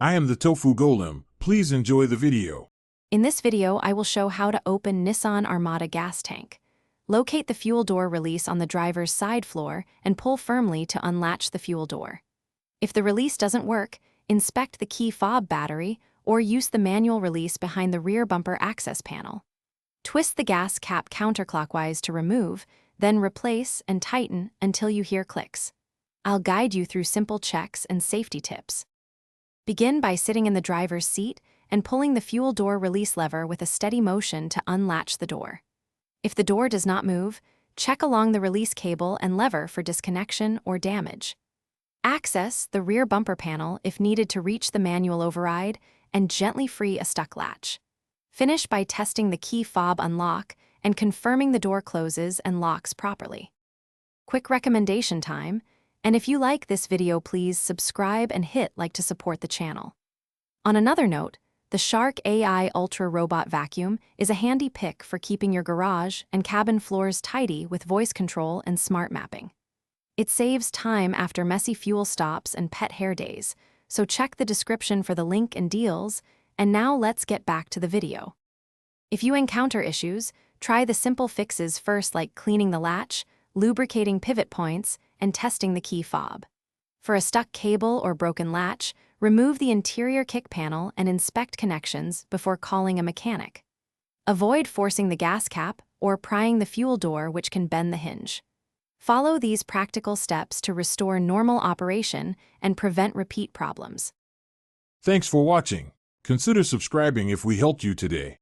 I am the Tofu Golem. Please enjoy the video. In this video, I will show how to open Nissan Armada gas tank. Locate the fuel door release on the driver's side floor and pull firmly to unlatch the fuel door. If the release doesn't work, inspect the key fob battery or use the manual release behind the rear bumper access panel. Twist the gas cap counterclockwise to remove, then replace and tighten until you hear clicks. I'll guide you through simple checks and safety tips. Begin by sitting in the driver's seat and pulling the fuel door release lever with a steady motion to unlatch the door. If the door does not move, check along the release cable and lever for disconnection or damage. Access the rear bumper panel if needed to reach the manual override and gently free a stuck latch. Finish by testing the key fob unlock and confirming the door closes and locks properly. Quick recommendation time, and if you like this video, please subscribe and hit like to support the channel. On another note, the Shark AI Ultra Robot Vacuum is a handy pick for keeping your garage and cabin floors tidy with voice control and smart mapping. It saves time after messy fuel stops and pet hair days, so check the description for the link and deals, and now let's get back to the video. If you encounter issues, try the simple fixes first, like cleaning the latch, lubricating pivot points, and testing the key fob. For a stuck cable or broken latch, remove the interior kick panel and inspect connections before calling a mechanic. Avoid forcing the gas cap or prying the fuel door, which can bend the hinge. Follow these practical steps to restore normal operation and prevent repeat problems. Thanks for watching. Consider subscribing if we helped you today.